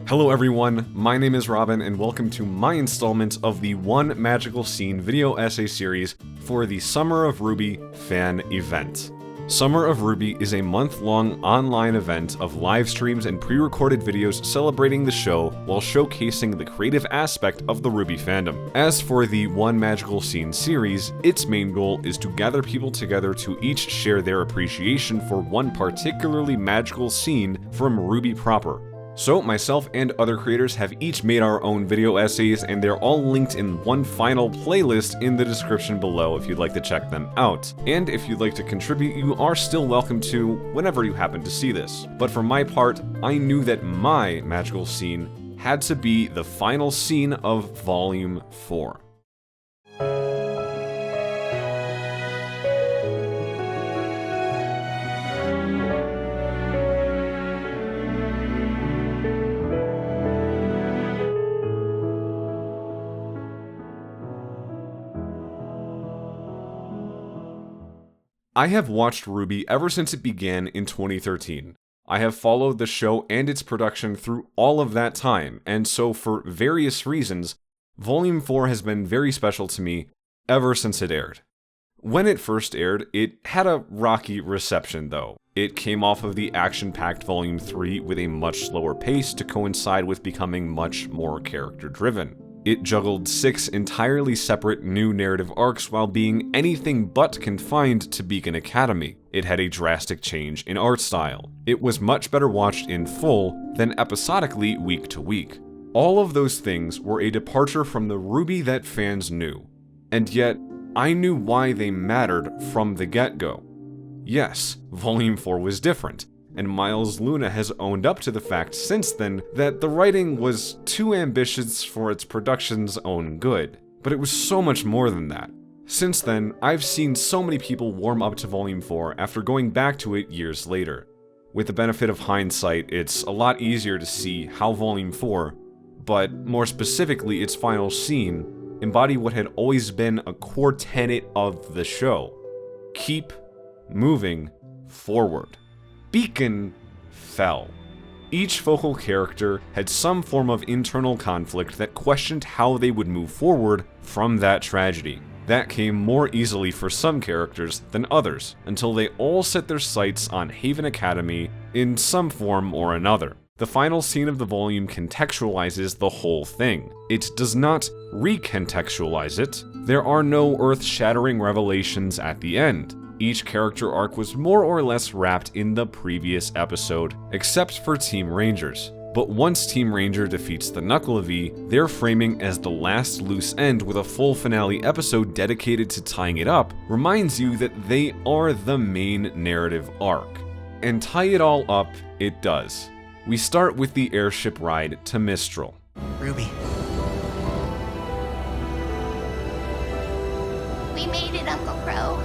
Hello everyone, my name is Robin and welcome to my installment of the One Magical Scene video essay series for the Summer of RWBY fan event. Summer of RWBY is a month-long online event of live streams and pre-recorded videos celebrating the show while showcasing the creative aspect of the RWBY fandom. As for the One Magical Scene series, its main goal is to gather people together to each share their appreciation for one particularly magical scene from RWBY proper. So myself and other creators have each made our own video essays, and they're all linked in one final playlist in the description below if you'd like to check them out. And if you'd like to contribute, you are still welcome to whenever you happen to see this. But for my part, I knew that my magical scene had to be the final scene of Volume 4. I have watched RWBY ever since it began in 2013. I have followed the show and its production through all of that time, and so for various reasons, Volume 4 has been very special to me ever since it aired. When it first aired, it had a rocky reception though. It came off of the action-packed Volume 3 with a much slower pace to coincide with becoming much more character-driven. It juggled 6 entirely separate new narrative arcs while being anything but confined to Beacon Academy. It had a drastic change in art style. It was much better watched in full than episodically week to week. All of those things were a departure from the RWBY that fans knew. And yet, I knew why they mattered from the get-go. Yes, Volume 4 was different. And Miles Luna has owned up to the fact since then that the writing was too ambitious for its production's own good. But it was so much more than that. Since then, I've seen so many people warm up to Volume 4 after going back to it years later. With the benefit of hindsight, it's a lot easier to see how Volume 4, but more specifically its final scene, embody what had always been a core tenet of the show. Keep moving forward. Beacon fell. Each focal character had some form of internal conflict that questioned how they would move forward from that tragedy. That came more easily for some characters than others, until they all set their sights on Haven Academy in some form or another. The final scene of the volume contextualizes the whole thing. It does not recontextualize it. There are no earth-shattering revelations at the end. Each character arc was more or less wrapped in the previous episode, except for Team Rangers. But once Team Ranger defeats the Knucklevi, their framing as the last loose end with a full finale episode dedicated to tying it up reminds you that they are the main narrative arc. And tie it all up, it does. We start with the airship ride to Mistral. RWBY. We made it, Uncle Crow.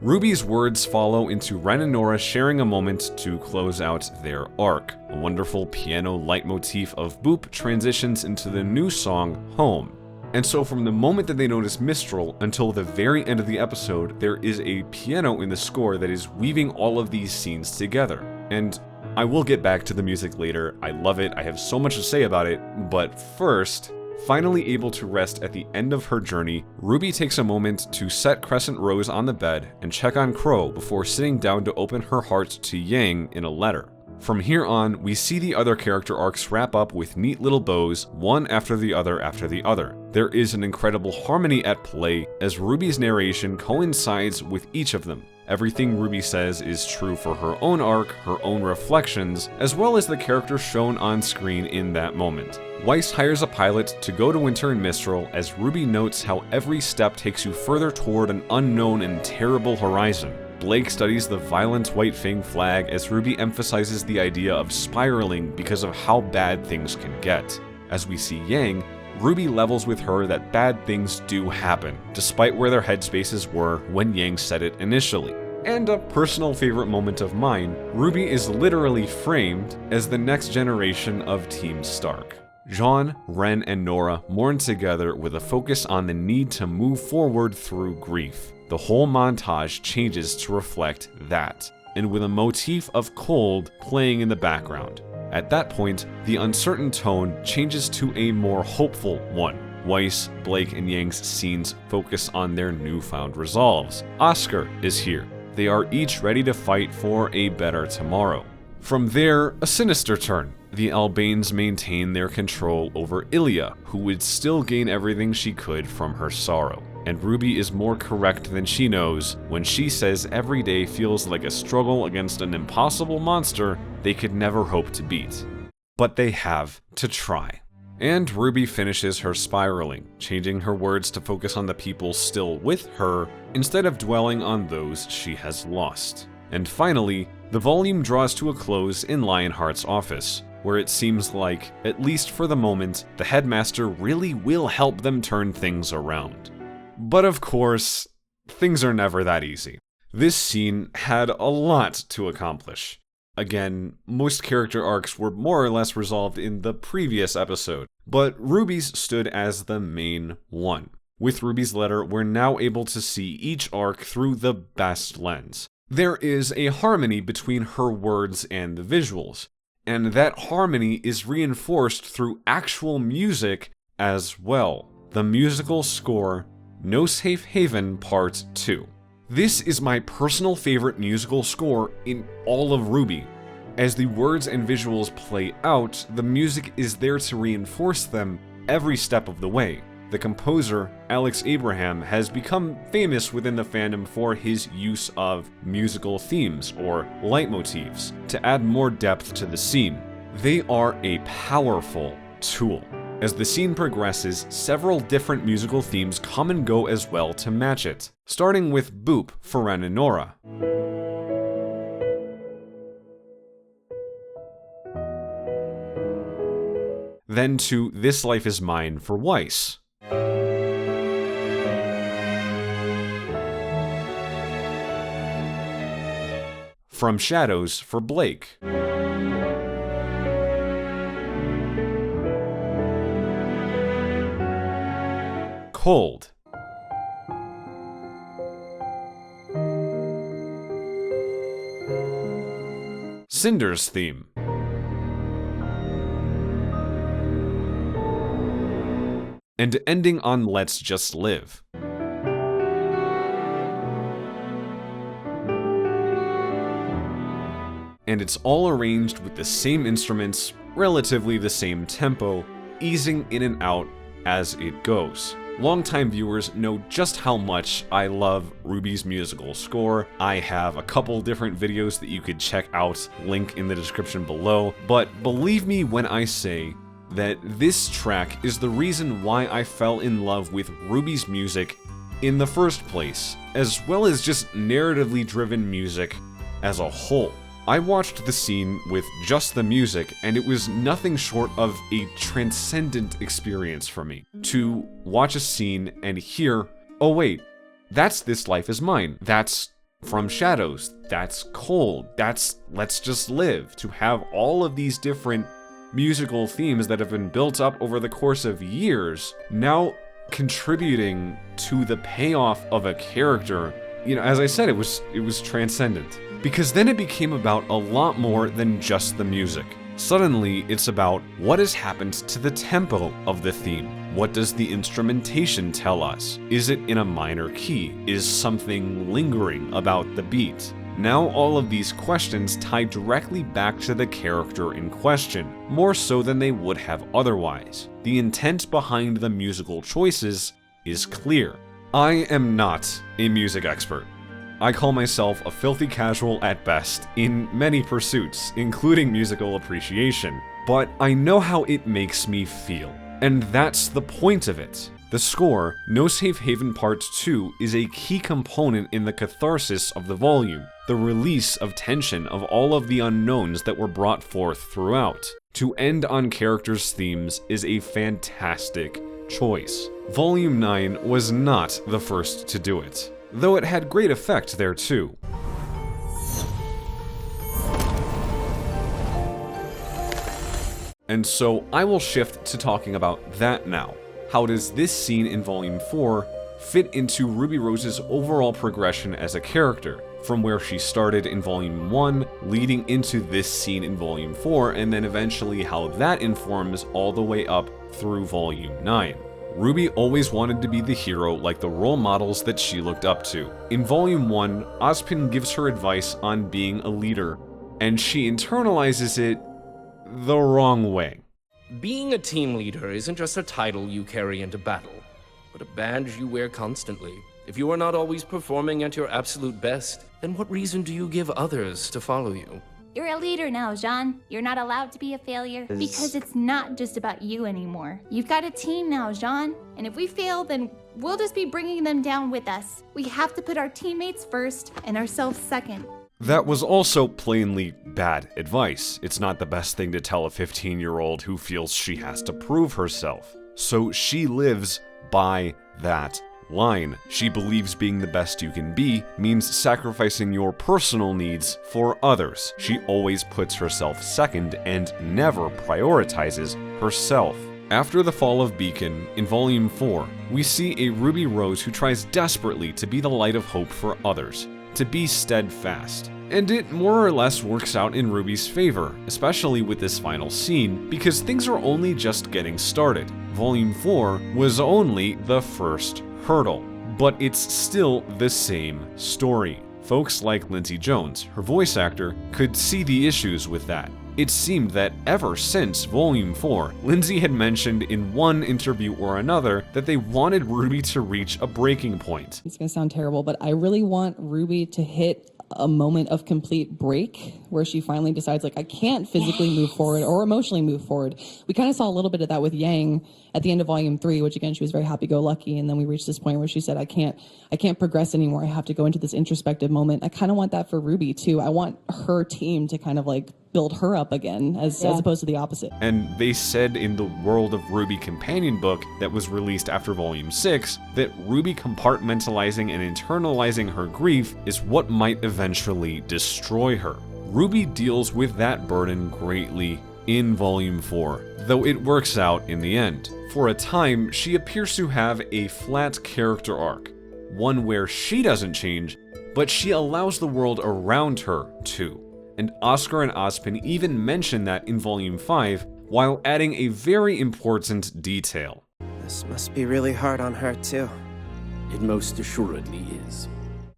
RWBY's words follow into Ren and Nora sharing a moment to close out their arc. A wonderful piano leitmotif of Boop transitions into the new song, Home. And so from the moment that they notice Mistral until the very end of the episode, there is a piano in the score that is weaving all of these scenes together. And I will get back to the music later. I love it, I have so much to say about it, but first, finally able to rest at the end of her journey, RWBY takes a moment to set Crescent Rose on the bed and check on Crow before sitting down to open her heart to Yang in a letter. From here on, we see the other character arcs wrap up with neat little bows, one after the other after the other. There is an incredible harmony at play as RWBY's narration coincides with each of them. Everything RWBY says is true for her own arc, her own reflections, as well as the character shown on screen in that moment. Weiss hires a pilot to go to Winter and Mistral as RWBY notes how every step takes you further toward an unknown and terrible horizon. Blake studies the violent White Fang flag as RWBY emphasizes the idea of spiraling because of how bad things can get. As we see Yang, RWBY levels with her that bad things do happen, despite where their headspaces were when Yang said it initially. And a personal favorite moment of mine, RWBY is literally framed as the next generation of Team Stark. Jaune, Ren, and Nora mourn together with a focus on the need to move forward through grief. The whole montage changes to reflect that, and with a motif of cold playing in the background. At that point, the uncertain tone changes to a more hopeful one. Weiss, Blake, and Yang's scenes focus on their newfound resolves. Oscar is here. They are each ready to fight for a better tomorrow. From there, a sinister turn. The Albanes maintain their control over Ilya, who would still gain everything she could from her sorrow. And RWBY is more correct than she knows when she says every day feels like a struggle against an impossible monster they could never hope to beat. But they have to try. And RWBY finishes her spiraling, changing her words to focus on the people still with her instead of dwelling on those she has lost. And finally, the volume draws to a close in Lionheart's office, where it seems like, at least for the moment, the headmaster really will help them turn things around. But of course, things are never that easy. This scene had a lot to accomplish. Again, most character arcs were more or less resolved in the previous episode, but RWBY's stood as the main one. With RWBY's letter, we're now able to see each arc through the best lens. There is a harmony between her words and the visuals, and that harmony is reinforced through actual music as well. The musical score, No Safe Haven Part 2. This is my personal favorite musical score in all of RWBY. As the words and visuals play out, the music is there to reinforce them every step of the way. The composer, Alex Abraham, has become famous within the fandom for his use of musical themes, or leitmotifs, to add more depth to the scene. They are a powerful tool. As the scene progresses, several different musical themes come and go as well to match it, starting with Boop for Ren and Nora. Then to This Life Is Mine for Weiss. From Shadows for Blake. Cold. Cinder's theme. And ending on Let's Just Live. And it's all arranged with the same instruments, relatively the same tempo, easing in and out as it goes. Longtime viewers know just how much I love RWBY's musical score. I have a couple different videos that you could check out, link in the description below, but believe me when I say that this track is the reason why I fell in love with RWBY's music in the first place, as well as just narratively driven music as a whole. I watched the scene with just the music, and it was nothing short of a transcendent experience for me. To watch a scene and hear, oh wait, that's This Life Is Mine, that's From Shadows, that's Cold, that's Let's Just Live. To have all of these different musical themes that have been built up over the course of years, now contributing to the payoff of a character, as I said, it was transcendent. Because then it became about a lot more than just the music. Suddenly, it's about what has happened to the tempo of the theme. What does the instrumentation tell us? Is it in a minor key? Is something lingering about the beat? Now all of these questions tie directly back to the character in question, more so than they would have otherwise. The intent behind the musical choices is clear. I am not a music expert. I call myself a filthy casual at best in many pursuits, including musical appreciation, but I know how it makes me feel, and that's the point of it. The score, No Safe Haven Part 2, is a key component in the catharsis of the volume, the release of tension of all of the unknowns that were brought forth throughout. To end on characters' themes is a fantastic choice. Volume 9 was not the first to do it, though it had great effect there too. And so I will shift to talking about that now. How does this scene in Volume 4 fit into Ruby Rose's overall progression as a character, from where she started in Volume 1, leading into this scene in Volume 4, and then eventually how that informs all the way up through Volume 9. RWBY always wanted to be the hero like the role models that she looked up to. In Volume 1, Ozpin gives her advice on being a leader, and she internalizes it the wrong way. Being a team leader isn't just a title you carry into battle, but a badge you wear constantly. If you are not always performing at your absolute best, then what reason do you give others to follow you? You're a leader now, Jaune. You're not allowed to be a failure because it's not just about you anymore. You've got a team now, Jaune. And if we fail, then we'll just be bringing them down with us. We have to put our teammates first and ourselves second. That was also plainly bad advice. It's not the best thing to tell a 15-year-old who feels she has to prove herself. So she lives by that line. She believes being the best you can be means sacrificing your personal needs for others. She always puts herself second and never prioritizes herself. After the fall of Beacon, in Volume 4, we see a Ruby Rose who tries desperately to be the light of hope for others, to be steadfast. And it more or less works out in Ruby's favor, especially with this final scene, because things are only just getting started. Volume 4 was only the first hurdle, but it's still the same story. Folks like Lindsay Jones, her voice actor, could see the issues with that. It seemed that ever since Volume 4, Lindsay had mentioned in one interview or another that they wanted RWBY to reach a breaking point. It's gonna sound terrible, but I really want RWBY to hit a moment of complete break where she finally decides, like, I can't physically move forward or emotionally move forward. We kind of saw a little bit of that with Yang at the end of Volume 3, which again, she was very happy-go-lucky, and then we reached this point where she said, I can't progress anymore. I have to go into this introspective moment. I kind of want that for RWBY too. I want her team to kind of like build her up again as opposed to the opposite. And they said in the World of RWBY companion book that was released after Volume 6 that RWBY compartmentalizing and internalizing her grief is what might eventually destroy her. RWBY deals with that burden greatly in Volume 4, though it works out in the end. For a time, she appears to have a flat character arc, one where she doesn't change, but she allows the world around her to. And Oscar and Ozpin even mention that in Volume 5, while adding a very important detail. This must be really hard on her too. It most assuredly is.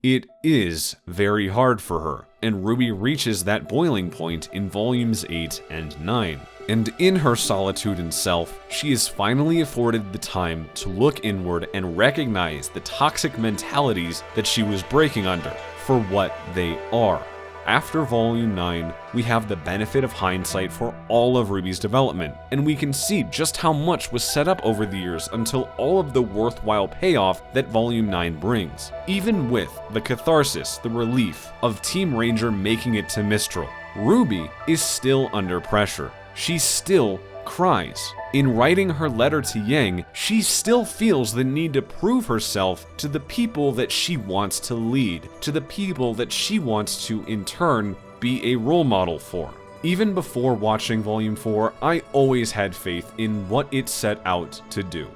It is very hard for her, and RWBY reaches that boiling point in Volumes 8 and 9. And in her solitude and self, she is finally afforded the time to look inward and recognize the toxic mentalities that she was breaking under for what they are. After Volume 9, we have the benefit of hindsight for all of RWBY's development, and we can see just how much was set up over the years until all of the worthwhile payoff that Volume 9 brings. Even with the catharsis, the relief of Team Ranger making it to Mistral, RWBY is still under pressure. She still cries. In writing her letter to Yang, she still feels the need to prove herself to the people that she wants to lead, to the people that she wants to, in turn, be a role model for. Even before watching Volume 4, I always had faith in what it set out to do: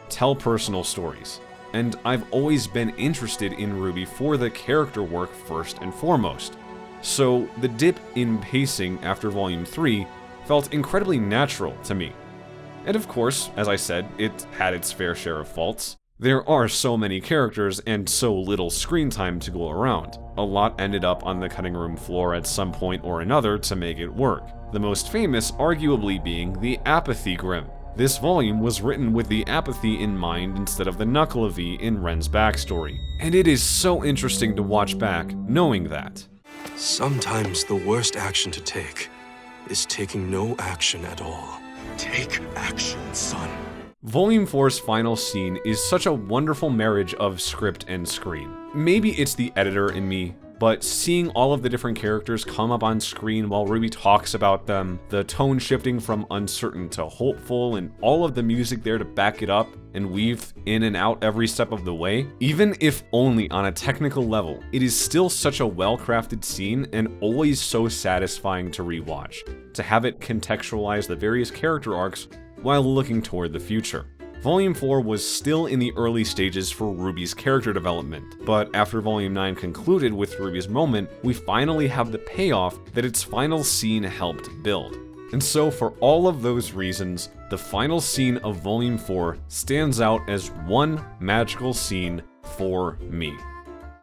tell personal stories. And I've always been interested in RWBY for the character work first and foremost. So the dip in pacing after Volume 3 felt incredibly natural to me. And of course, as I said, it had its fair share of faults. There are so many characters and so little screen time to go around. A lot ended up on the cutting room floor at some point or another to make it work. The most famous arguably being the Apathy Grim. This volume was written with the Apathy in mind instead of the Knuckle-V in Ren's backstory. And it is so interesting to watch back knowing that. Sometimes the worst action to take is taking no action at all. Take action, son. Volume 4's final scene is such a wonderful marriage of script and screen. Maybe it's the editor in me, but seeing all of the different characters come up on screen while RWBY talks about them, the tone shifting from uncertain to hopeful, and all of the music there to back it up and weave in and out every step of the way, even if only on a technical level, it is still such a well-crafted scene and always so satisfying to rewatch, to have it contextualize the various character arcs while looking toward the future. Volume 4 was still in the early stages for RWBY's character development, but after Volume 9 concluded with RWBY's moment, we finally have the payoff that its final scene helped build. And so for all of those reasons, the final scene of Volume 4 stands out as one magical scene for me.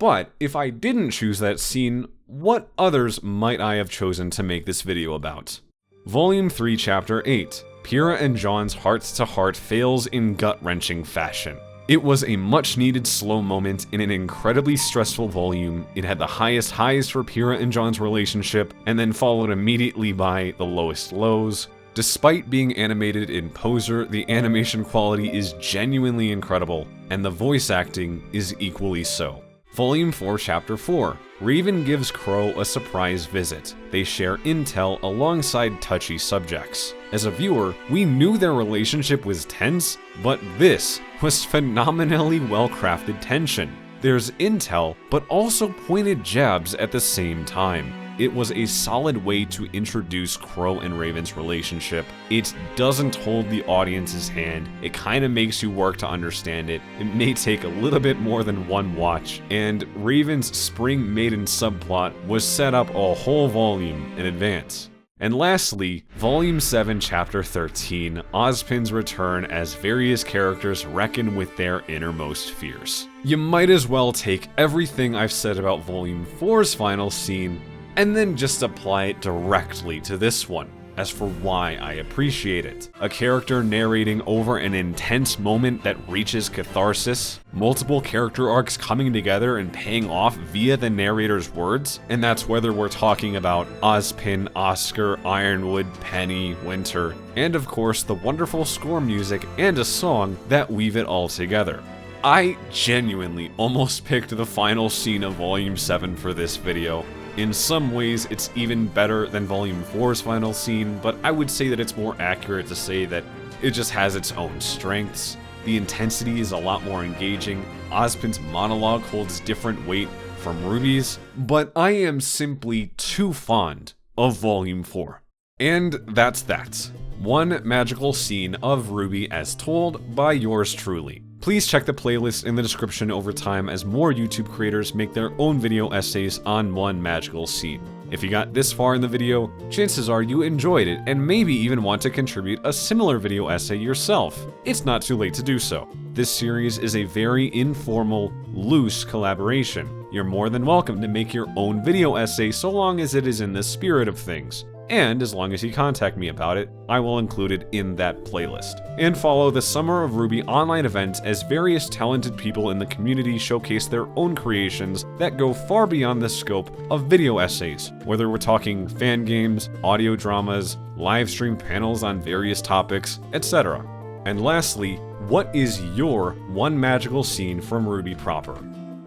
But if I didn't choose that scene, what others might I have chosen to make this video about? Volume 3, Chapter 8. Pyrrha and Jaune's heart-to-heart fails in gut-wrenching fashion. It was a much-needed slow moment in an incredibly stressful volume. It had the highest highs for Pyrrha and Jaune's relationship, and then followed immediately by the lowest lows. Despite being animated in Poser, the animation quality is genuinely incredible, and the voice acting is equally so. Volume 4, Chapter 4. Raven gives Crow a surprise visit. They share intel alongside touchy subjects. As a viewer, we knew their relationship was tense, but this was phenomenally well-crafted tension. There's intel, but also pointed jabs at the same time. It was a solid way to introduce Crow and Raven's relationship. It doesn't hold the audience's hand. It kind of makes you work to understand it. It may take a little bit more than one watch, and Raven's Spring Maiden subplot was set up a whole volume in advance. And lastly, Volume 7, Chapter 13, Ozpin's return as various characters reckon with their innermost fears. You might as well take everything I've said about Volume 4's final scene and then just apply it directly to this one, as for why I appreciate it. A character narrating over an intense moment that reaches catharsis, multiple character arcs coming together and paying off via the narrator's words, and that's whether we're talking about Ozpin, Oscar, Ironwood, Penny, Winter, and of course the wonderful score music and a song that weave it all together. I genuinely almost picked the final scene of Volume 7 for this video. In some ways, it's even better than Volume 4's final scene, but I would say that it's more accurate to say that it just has its own strengths. The intensity is a lot more engaging, Ozpin's monologue holds different weight from RWBY's, but I am simply too fond of Volume 4. And that's that. One magical scene of RWBY as told by yours truly. Please check the playlist in the description over time as more YouTube creators make their own video essays on one magical scene. If you got this far in the video, chances are you enjoyed it and maybe even want to contribute a similar video essay yourself. It's not too late to do so. This series is a very informal, loose collaboration. You're more than welcome to make your own video essay so long as it is in the spirit of things. And as long as you contact me about it, I will include it in that playlist. And follow the Summer of RWBY online events as various talented people in the community showcase their own creations that go far beyond the scope of video essays, whether we're talking fan games, audio dramas, live stream panels on various topics, etc. And lastly, what is your one magical scene from RWBY proper?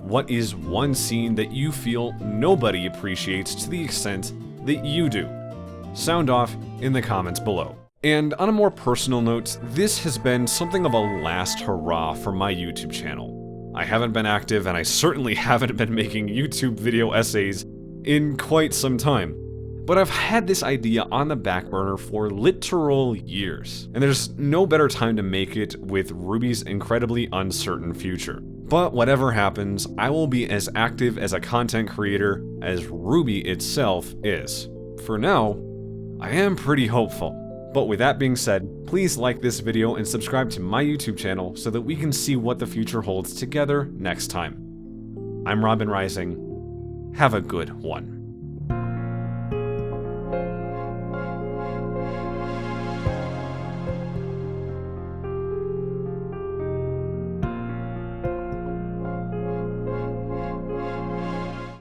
What is one scene that you feel nobody appreciates to the extent that you do? Sound off in the comments below. And on a more personal note, this has been something of a last hurrah for my YouTube channel. I haven't been active and I certainly haven't been making YouTube video essays in quite some time. But I've had this idea on the back burner for literal years, and there's no better time to make it with RWBY's incredibly uncertain future. But whatever happens, I will be as active as a content creator as RWBY itself is. For now, I am pretty hopeful. But with that being said, please like this video and subscribe to my YouTube channel so that we can see what the future holds together next time. I'm Robin Rising. Have a good one.